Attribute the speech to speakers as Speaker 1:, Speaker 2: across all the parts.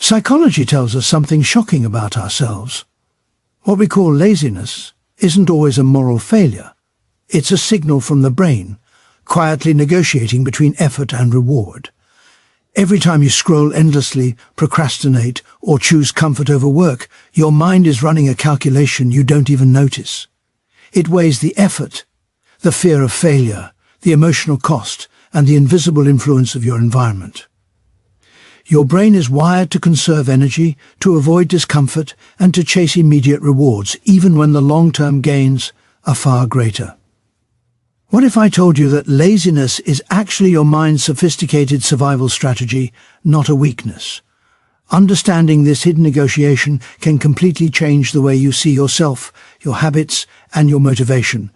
Speaker 1: Psychology tells us something shocking about ourselves. What we call laziness isn't always a moral failure. It's a signal from the brain, quietly negotiating between effort and reward. Every time you scroll endlessly, procrastinate, or choose comfort over work, your mind is running a calculation you don't even notice. It weighs the effort, the fear of failure, the emotional cost, and the invisible influence of your environment. Your brain is wired to conserve energy, to avoid discomfort, and to chase immediate rewards, even when the long-term gains are far greater. What if I told you that laziness is actually your mind's sophisticated survival strategy, not a weakness? Understanding this hidden negotiation can completely change the way you see yourself, your habits, and your motivation.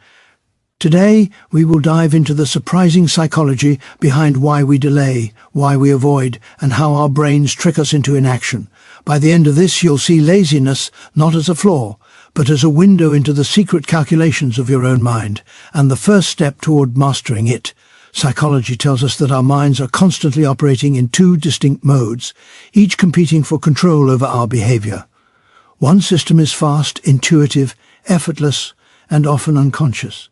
Speaker 1: Today, we will dive into the surprising psychology behind why we delay, why we avoid, and how our brains trick us into inaction. By the end of this, you'll see laziness not as a flaw, but as a window into the secret calculations of your own mind, and the first step toward mastering it. Psychology tells us that our minds are constantly operating in two distinct modes, each competing for control over our behavior. One system is fast, intuitive, effortless, and often unconscious.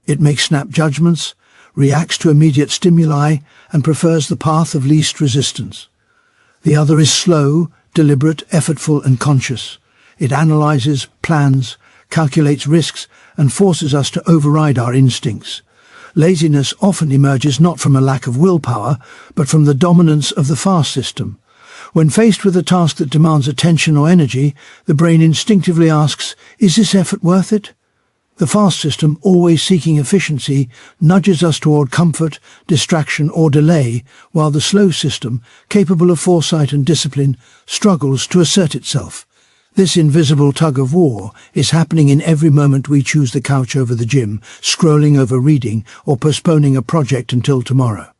Speaker 1: It makes snap judgments, reacts to immediate stimuli, and prefers the path of least resistance. The other is slow, deliberate, effortful, and conscious. It analyzes, plans, calculates risks, and forces us to override our instincts. Laziness often emerges not from a lack of willpower, but from the dominance of the fast system. When faced with a task that demands attention or energy, the brain instinctively asks, "Is this effort worth it?" The fast system, always seeking efficiency, nudges us toward comfort, distraction, or delay, while the slow system, capable of foresight and discipline, struggles to assert itself. This invisible tug-of-war is happening in every moment we choose the couch over the gym, scrolling over reading, or postponing a project until tomorrow.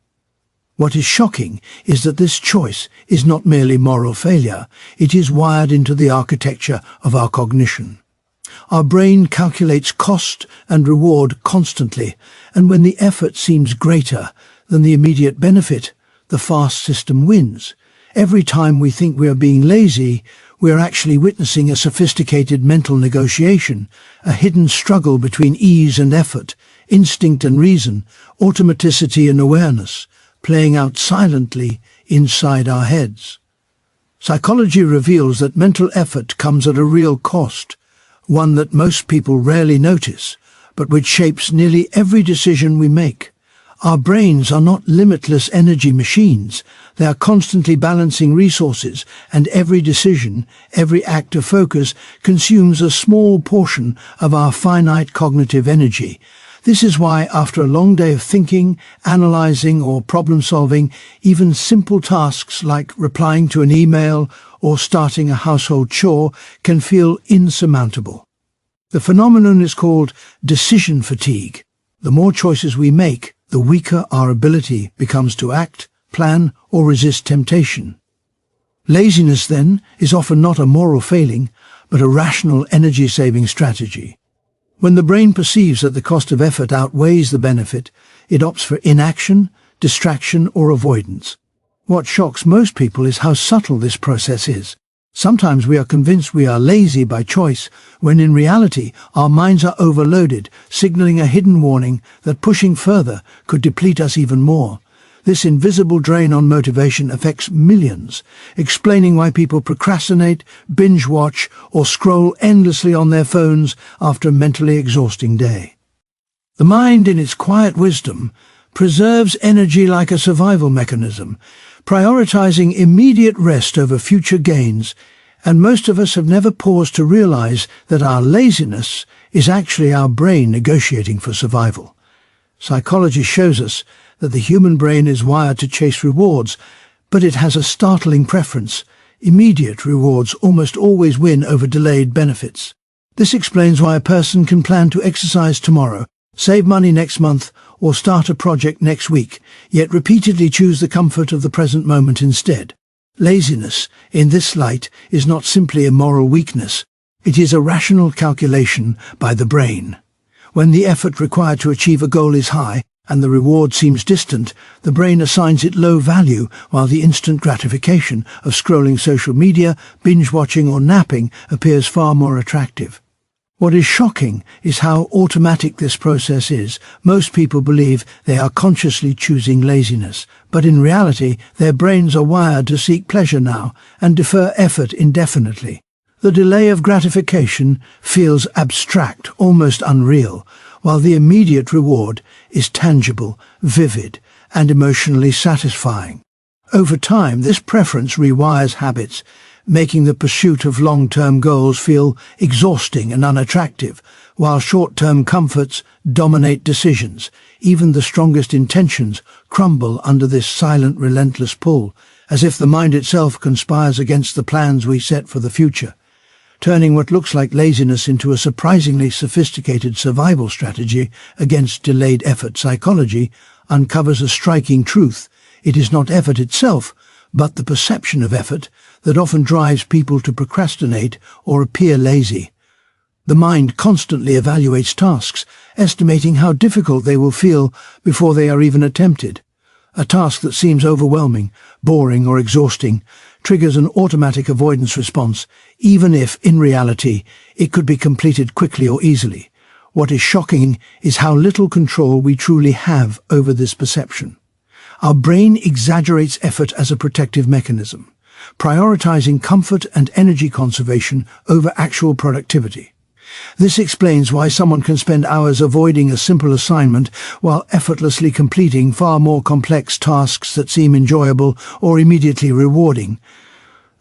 Speaker 1: What is shocking is that this choice is not merely moral failure, it is wired into the architecture of our cognition. Our brain calculates cost and reward constantly, and when the effort seems greater than the immediate benefit, the fast system wins. Every time we think we are being lazy, we are actually witnessing a sophisticated mental negotiation, a hidden struggle between ease and effort, instinct and reason, automaticity and awareness, playing out silently inside our heads. Psychology reveals that mental effort comes at a real cost, one that most people rarely notice, but which shapes nearly every decision we make. Our brains are not limitless energy machines. They are constantly balancing resources, and every decision, every act of focus consumes a small portion of our finite cognitive energy. This is why, after a long day of thinking, analyzing, or problem-solving, even simple tasks like replying to an email or starting a household chore can feel insurmountable. The phenomenon is called decision fatigue. The more choices we make, the weaker our ability becomes to act, plan, or resist temptation. Laziness, then, is often not a moral failing, but a rational energy-saving strategy. When the brain perceives that the cost of effort outweighs the benefit, it opts for inaction, distraction, or avoidance. What shocks most people is how subtle this process is. Sometimes we are convinced we are lazy by choice, when in reality our minds are overloaded, signaling a hidden warning that pushing further could deplete us even more. This invisible drain on motivation affects millions, explaining why people procrastinate, binge-watch, or scroll endlessly on their phones after a mentally exhausting day. The mind, in its quiet wisdom, preserves energy like a survival mechanism, prioritizing immediate rest over future gains, and most of us have never paused to realize that our laziness is actually our brain negotiating for survival. Psychology shows us that the human brain is wired to chase rewards, but it has a startling preference. Immediate rewards almost always win over delayed benefits. This explains why a person can plan to exercise tomorrow, save money next month, or start a project next week, yet repeatedly choose the comfort of the present moment instead. Laziness, in this light, is not simply a moral weakness. It is a rational calculation by the brain. When the effort required to achieve a goal is high, and the reward seems distant, the brain assigns it low value, while the instant gratification of scrolling social media, binge-watching or napping appears far more attractive. What is shocking is how automatic this process is. Most people believe they are consciously choosing laziness, but in reality their brains are wired to seek pleasure now and defer effort indefinitely. The delay of gratification feels abstract, almost unreal, while the immediate reward is tangible, vivid, and emotionally satisfying. Over time, this preference rewires habits, making the pursuit of long-term goals feel exhausting and unattractive, while short-term comforts dominate decisions. Even the strongest intentions crumble under this silent, relentless pull, as if the mind itself conspires against the plans we set for the future. Turning what looks like laziness into a surprisingly sophisticated survival strategy against delayed effort psychology uncovers a striking truth. It is not effort itself, but the perception of effort that often drives people to procrastinate or appear lazy. The mind constantly evaluates tasks, estimating how difficult they will feel before they are even attempted. A task that seems overwhelming, boring or exhausting triggers an automatic avoidance response, even if, in reality, it could be completed quickly or easily. What is shocking is how little control we truly have over this perception. Our brain exaggerates effort as a protective mechanism, prioritizing comfort and energy conservation over actual productivity. This explains why someone can spend hours avoiding a simple assignment while effortlessly completing far more complex tasks that seem enjoyable or immediately rewarding.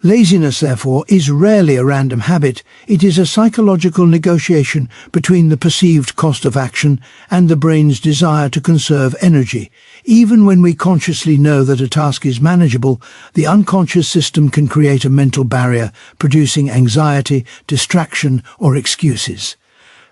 Speaker 1: Laziness, therefore, is rarely a random habit. It is a psychological negotiation between the perceived cost of action and the brain's desire to conserve energy. Even when we consciously know that a task is manageable, the unconscious system can create a mental barrier, producing anxiety, distraction, or excuses.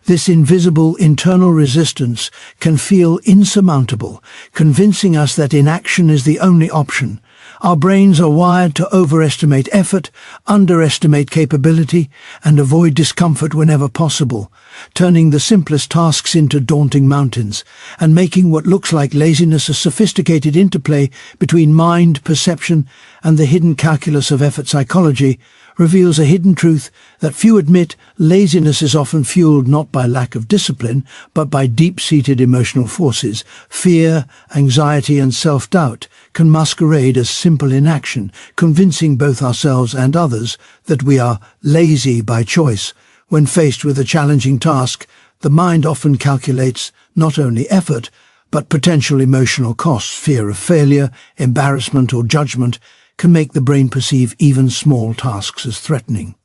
Speaker 1: This invisible internal resistance can feel insurmountable, convincing us that inaction is the only option. Our brains are wired to overestimate effort, underestimate capability, and avoid discomfort whenever possible, turning the simplest tasks into daunting mountains, and making what looks like laziness a sophisticated interplay between mind, perception, and the hidden calculus of effort psychology, reveals a hidden truth that few admit. Laziness is often fueled not by lack of discipline, but by deep-seated emotional forces. Fear, anxiety, and self-doubt can masquerade as simple inaction, convincing both ourselves and others that we are lazy by choice. When faced with a challenging task, the mind often calculates not only effort, but potential emotional costs. Fear of failure, embarrassment, or judgment can make the brain perceive even small tasks as threatening.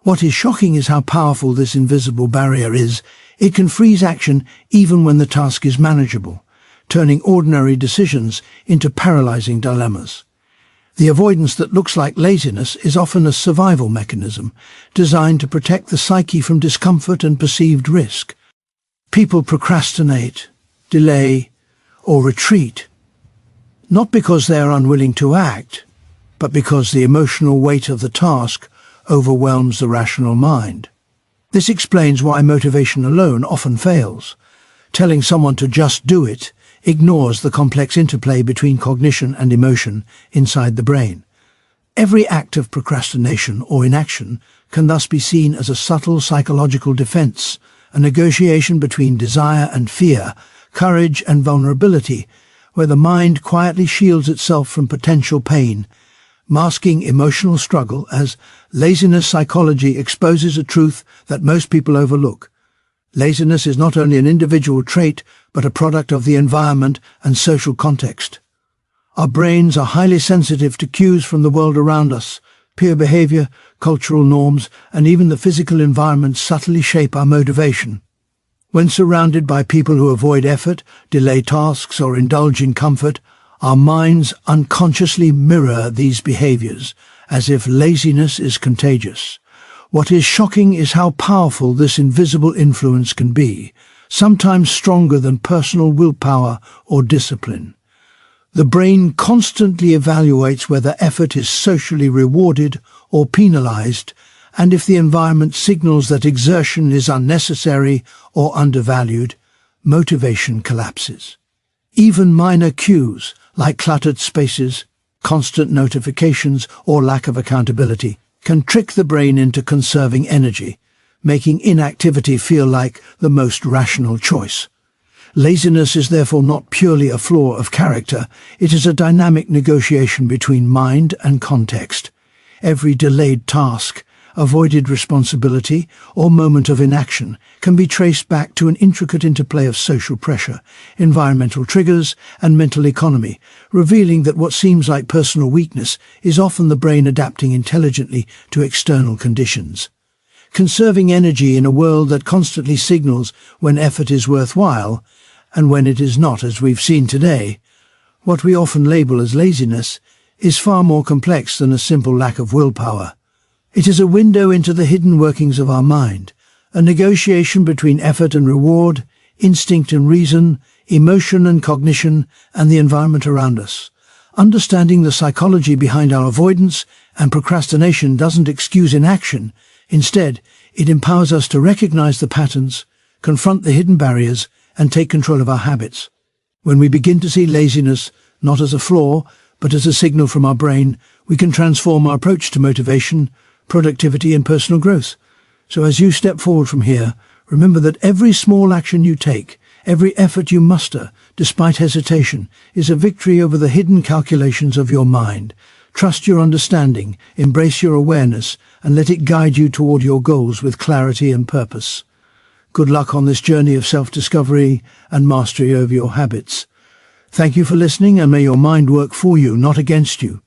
Speaker 1: What is shocking is how powerful this invisible barrier is. It can freeze action even when the task is manageable, turning ordinary decisions into paralyzing dilemmas. The avoidance that looks like laziness is often a survival mechanism designed to protect the psyche from discomfort and perceived risk. People procrastinate, delay, or retreat, not because they are unwilling to act, but because the emotional weight of the task overwhelms the rational mind. This explains why motivation alone often fails. Telling someone to just do it ignores the complex interplay between cognition and emotion inside the brain. Every act of procrastination or inaction can thus be seen as a subtle psychological defense, a negotiation between desire and fear, courage and vulnerability, where the mind quietly shields itself from potential pain, masking emotional struggle. As laziness psychology exposes a truth that most people overlook. Laziness is not only an individual trait, but a product of the environment and social context. Our brains are highly sensitive to cues from the world around us. Peer behavior, cultural norms, and even the physical environment subtly shape our motivation. When surrounded by people who avoid effort, delay tasks, or indulge in comfort, our minds unconsciously mirror these behaviors, as if laziness is contagious. What is shocking is how powerful this invisible influence can be, sometimes stronger than personal willpower or discipline. The brain constantly evaluates whether effort is socially rewarded or penalized, and if the environment signals that exertion is unnecessary or undervalued, motivation collapses. Even minor cues, like cluttered spaces, constant notifications, or lack of accountability, can trick the brain into conserving energy, making inactivity feel like the most rational choice. Laziness is therefore not purely a flaw of character, it is a dynamic negotiation between mind and context. Every delayed task, avoided responsibility, or moment of inaction can be traced back to an intricate interplay of social pressure, environmental triggers, and mental economy, revealing that what seems like personal weakness is often the brain adapting intelligently to external conditions. Conserving energy in a world that constantly signals when effort is worthwhile and when it is not, as we've seen today, what we often label as laziness is far more complex than a simple lack of willpower. It is a window into the hidden workings of our mind, a negotiation between effort and reward, instinct and reason, emotion and cognition, and the environment around us. Understanding the psychology behind our avoidance and procrastination doesn't excuse inaction. Instead, it empowers us to recognize the patterns, confront the hidden barriers, and take control of our habits. When we begin to see laziness not as a flaw, but as a signal from our brain, we can transform our approach to motivation, productivity, and personal growth. So as you step forward from here, remember that every small action you take, every effort you muster, despite hesitation, is a victory over the hidden calculations of your mind. Trust your understanding, embrace your awareness, and let it guide you toward your goals with clarity and purpose. Good luck on this journey of self-discovery and mastery over your habits. Thank you for listening, and may your mind work for you, not against you.